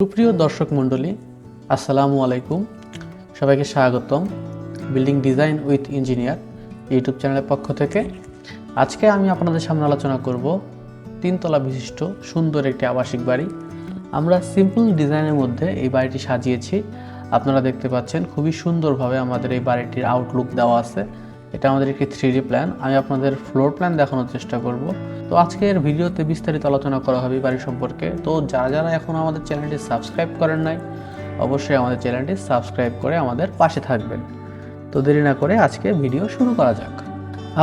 সুপ্রিয় দর্শক মণ্ডলী, আসসালামু আলাইকুম। সবাইকে স্বাগতম building design with engineer YouTube চ্যানেলের পক্ষ থেকে। আজকে আমি আপনাদের সামনে আলোচনা করব তিনতলা বিশিষ্ট সুন্দর একটি আবাসিক বাড়ি। আমরা সিম্পল ডিজাইনের মধ্যে এই বাড়িটি সাজিয়েছি। আপনারা দেখতে পাচ্ছেন খুবই সুন্দরভাবে আমাদের এই বাড়িটির আউটলুক দেওয়া আছে। এটা আমাদের একটি 3D প্ল্যান। আমি আপনাদের ফ্লোর প্ল্যান দেখানোর চেষ্টা করব। তো আজকের ভিডিওতে বিস্তারিত আলোচনা করা হবে বাড়ি সম্পর্কে। তো যারা এখনও আমাদের চ্যানেলটি সাবস্ক্রাইব করেন নাই, অবশ্যই আমাদের চ্যানেলটি সাবস্ক্রাইব করে আমাদের পাশে থাকবেন। তো দেরি না করে আজকে ভিডিও শুরু করা যাক।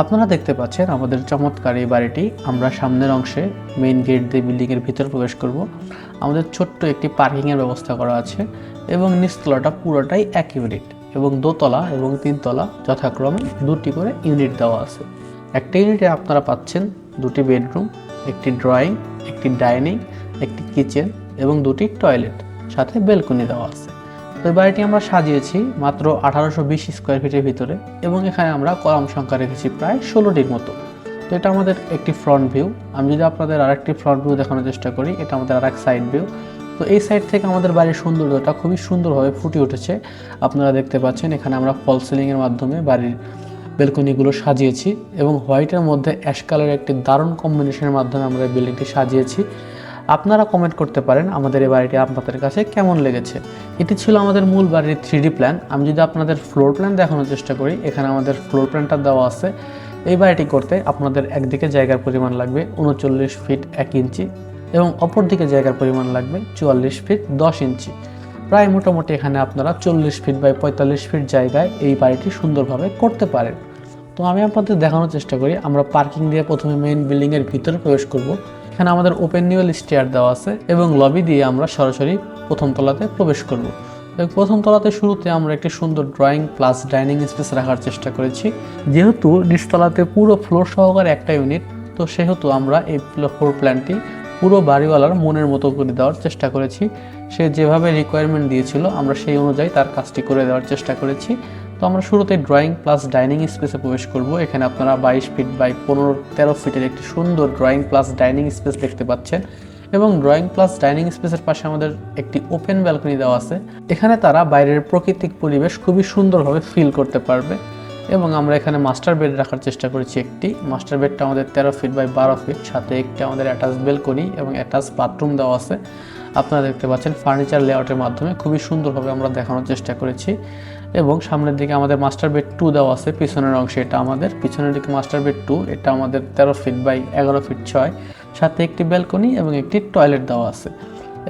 আপনারা দেখতে পাচ্ছেন আমাদের চমৎকার এই বাড়িটি। আমরা সামনের অংশে মেইন গেট দিয়ে বিল্ডিংয়ের ভিতর প্রবেশ করব। আমাদের ছোট্ট একটি পার্কিংয়ের ব্যবস্থা করা আছে এবং নিচতলাটা পুরোটাই এক ইউনিট এবং দোতলা এবং তিনতলা যথাক্রমে দুটি করে ইউনিট দেওয়া আছে। একটা ইউনিটে আপনারা পাচ্ছেন দুটি বেডরুম, একটি ড্রয়িং, একটি ডাইনিং, একটি কিচেন এবং দুটি টয়লেট, সাথে বেলকনি দেওয়া আছে। তো এই বাড়িটি আমরা সাজিয়েছি মাত্র 1820 স্কোয়ার ফিটের ভিতরে এবং এখানে আমরা কলাম সংখ্যা রেখেছি প্রায় 16টির মতো। তো এটা আমাদের একটি ফ্রন্ট ভিউ। আমি যদি আপনাদের আরেকটি ফ্রন্ট ভিউ দেখানোর চেষ্টা করি, এটা আমাদের আরেক সাইড ভিউ। তো এই সাইড থেকে আমাদের বাড়ির সৌন্দর্যটা খুবই সুন্দরভাবে ফুটে উঠেছে। আপনারা দেখতে পাচ্ছেন এখানে আমরা ফল সিলিংয়ের মাধ্যমে বাড়ির বেলকনিগুলো সাজিয়েছি এবং হোয়াইটের মধ্যে অ্যাশ কালারের একটি দারুণ কম্বিনেশনের মাধ্যমে আমরা এই বিল্ডিংটি সাজিয়েছি। আপনারা কমেন্ট করতে পারেন আমাদের এই বাড়িটি আপনাদের কাছে কেমন লেগেছে। এটি ছিল আমাদের মূল বাড়ির 3D প্ল্যান। আমি যদি আপনাদের ফ্লোর প্ল্যান দেখানোর চেষ্টা করি, এখানে আমাদের ফ্লোর প্ল্যানটা দেওয়া আছে। এই বাড়িটি করতে আপনাদের একদিকে জায়গার পরিমাণ লাগবে 39 ফিট 1 ইঞ্চি এবং অপর দিকে জায়গার পরিমাণ লাগবে 44 ফিট 10 ইঞ্চি। প্রায় মোটামুটি এখানে আপনারা 40 ফিট বাই 45 ফিট জায়গায় এই বাড়িটি সুন্দরভাবে করতে পারেন। তো আমি আপনাদের দেখানোর চেষ্টা করি। আমরা পার্কিং দিয়ে প্রথমে মেইন বিল্ডিংয়ের ভিতরে প্রবেশ করব। এখানে আমাদের ওপেন নিউয়েল স্টেয়ার দেওয়া আছে এবং লবি দিয়ে আমরা সরাসরি প্রথম তলাতে প্রবেশ করব। প্রথম তলাতে শুরুতে আমরা একটি সুন্দর ড্রয়িং প্লাস ডাইনিং স্পেস রাখার চেষ্টা করেছি। যেহেতু নিচতলাতে পুরো ফ্লোর সহকারে একটা ইউনিট, তো সেহেতু আমরা এই ফ্লোর প্ল্যানটি পুরো বাড়িওয়ালার মনের মতো করে দেওয়ার চেষ্টা করেছি। সে যেভাবে রিকোয়ারমেন্ট দিয়েছিল আমরা সেই অনুযায়ী তার কাজটি করে দেওয়ার চেষ্টা করেছি। তো আমরা শুরুতে ড্রয়িং প্লাস ডাইনিং স্পেসে প্রবেশ করব। এখানে আপনারা 22 ফিট বাই 13 ফিটের একটি সুন্দর ড্রয়িং প্লাস ডাইনিং স্পেস দেখতে পাচ্ছেন এবং ড্রয়িং প্লাস ডাইনিং স্পেসের পাশে আমাদের একটি ওপেন ব্যালকনি দেওয়া আছে। এখানে তারা বাইরের প্রাকৃতিক পরিবেশ খুবই সুন্দরভাবে ফিল করতে পারবে এবং আমরা এখানে মাস্টার বেড রাখার চেষ্টা করেছি। একটি মাস্টার বেডটা আমাদের 13 ফিট বাই 12 ফিট, সাথে একটি আমাদের অ্যাটাচ বেলকনি এবং অ্যাটাচ বাথরুম দেওয়া আছে। আপনারা দেখতে পাচ্ছেন ফার্নিচার লেআউটের মাধ্যমে খুবই সুন্দরভাবে আমরা দেখানোর চেষ্টা করেছি এবং সামনের দিকে আমাদের মাস্টার বেড 2 দেওয়া আছে। পিছনের অংশে এটা আমাদের পিছনের দিকে মাস্টার বেড 2, এটা আমাদের 13 ফিট বাই 11 ফিট 6, সাথে একটি বেলকনি এবং একটি টয়লেট দেওয়া আছে।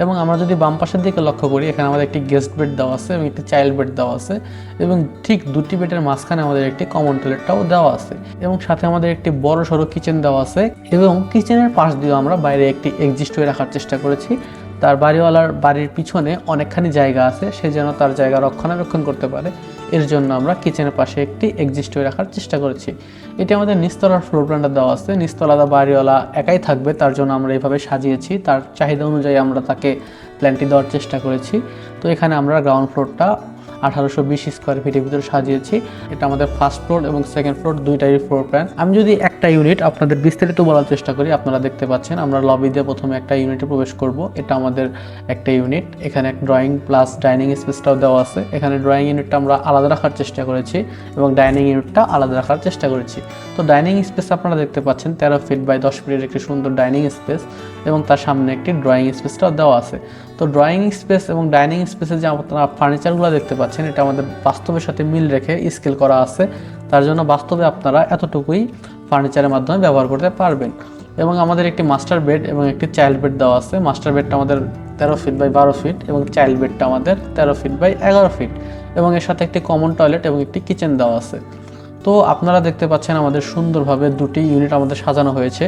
এবং আমরা যদি বাম পাশের দিকে লক্ষ্য করি, এখানে আমাদের একটি গেস্ট বেড দেওয়া আছে এবং একটি চাইল্ড বেড দেওয়া আছে এবং ঠিক দুটি বেডের মাঝখানে আমাদের একটি কমন টয়লেটটাও দেওয়া আছে এবং সাথে আমাদের একটি বড় সড়ো কিচেন দেওয়া আছে এবং কিচেনের পাশ দিয়ে আমরা বাইরে একটি এক্সিস্ট ওয়ে রাখার চেষ্টা করেছি। তার বাড়িওয়ালার বাড়ির পিছনে অনেকখানি জায়গা আছে, সে যেন তার জায়গা রক্ষণাবেক্ষণ করতে পারে, এর জন্য আমরা কিচেনের পাশে একটি এক্সিস্ট ওয়ে রাখার চেষ্টা করেছি। এটি আমাদের নিচতলার ফ্লোর প্ল্যানটা দেওয়া আছে। নিচতলাটা বাড়িওয়ালা একাই থাকবে, তার জন্য আমরা এইভাবে সাজিয়েছি। তার চাহিদা অনুযায়ী আমরা তাকে প্ল্যানটি দেওয়ার চেষ্টা করেছি। তো এখানে আমরা গ্রাউন্ড ফ্লোরটা 1820 স্কোয়ার ফিটের ভিতরে সাজিয়েছি। এটা আমাদের ফার্স্ট ফ্লোর এবং সেকেন্ড ফ্লোর দুইটারই ফ্লোর প্ল্যান। আমি যদি একটা ইউনিট আপনাদের বিস্তারিত বলার চেষ্টা করি, আপনারা দেখতে পাচ্ছেন আমরা লবি দিয়ে প্রথমে একটা ইউনিটে প্রবেশ করব। এটা আমাদের একটা ইউনিট। এখানে ড্রয়িং প্লাস ডাইনিং স্পেসটাও দেওয়া আছে। এখানে ড্রয়িং ইউনিটটা আমরা আলাদা রাখার চেষ্টা করেছি এবং ডাইনিং ইউনিটটা আলাদা রাখার চেষ্টা করেছি। তো ডাইনিং স্পেস আপনারা দেখতে পাচ্ছেন 13 ফিট বাই 10 ফিটের একটি সুন্দর ডাইনিং স্পেস এবং তার সামনে একটি ড্রয়িং স্পেসটাও দেওয়া আছে। তো ড্রয়িং স্পেস এবং ডাইনিং স্পেসে যে আপনারা ফার্নিচারগুলো দেখতে পাচ্ছেন, এটা আমাদের বাস্তবের সাথে মিল রেখে স্কেল করা আছে। তার জন্য বাস্তবে আপনারা এতটুকুই ফার্নিচারের মাধ্যমে ব্যবহার করতে পারবেন। এবং আমাদের একটি মাস্টার বেড এবং একটি চাইল্ড বেড দেওয়া আছে। মাস্টার বেডটা আমাদের 13 ফিট বাই 12 ফিট এবং চাইল্ড বেডটা আমাদের 13 ফিট বাই 11 ফিট এবং এর সাথে একটি কমন টয়লেট এবং একটি কিচেন দেওয়া আছে। তো আপনারা দেখতে পাচ্ছেন আমাদের সুন্দরভাবে দুটি ইউনিট আমাদের সাজানো হয়েছে।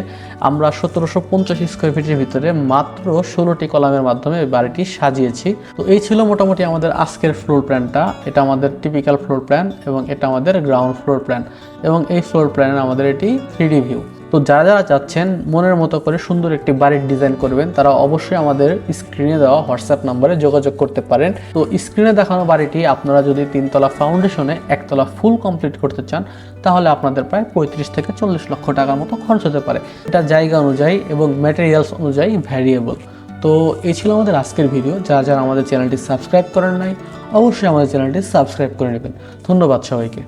আমরা 1750 স্কোয়ার ফিটের ভিতরে মাত্র 16টি কলামের মাধ্যমে এই বাড়িটি সাজিয়েছি। তো এই ছিল মোটামুটি আমাদের আজকের ফ্লোর প্ল্যানটা। এটা আমাদের টিপিক্যাল ফ্লোর প্ল্যান এবং এটা আমাদের গ্রাউন্ড ফ্লোর প্ল্যান এবং এই ফ্লোর প্ল্যানের আমাদের এটি 3D ভিউ। তো যারা চাচ্ছেন মনের মতো করে সুন্দর একটি বাড়ির ডিজাইন করবেন, তারা অবশ্যই আমাদের স্ক্রিনে দেওয়া হোয়াটসঅ্যাপ নম্বরে যোগাযোগ করতে পারেন। তো স্ক্রিনে দেখানো বাড়িটি আপনারা যদি 3তলা ফাউন্ডেশনে 1তলা ফুল কমপ্লিট করতে চান, তাহলে আপনাদের প্রায় 35 থেকে 40 লক্ষ টাকার মতো খরচ হতে পারে। এটা জায়গা অনুযায়ী এবং ম্যাটেরিয়ালস অনুযায়ী ভ্যারিয়েবল। তো এই ছিল আমাদের আজকের ভিডিও। যারা যারা আমাদের চ্যানেলটি সাবস্ক্রাইব করেন নাই অবশ্যই আমাদের চ্যানেলটি সাবস্ক্রাইব করে নেবেন। ধন্যবাদ সবাইকে।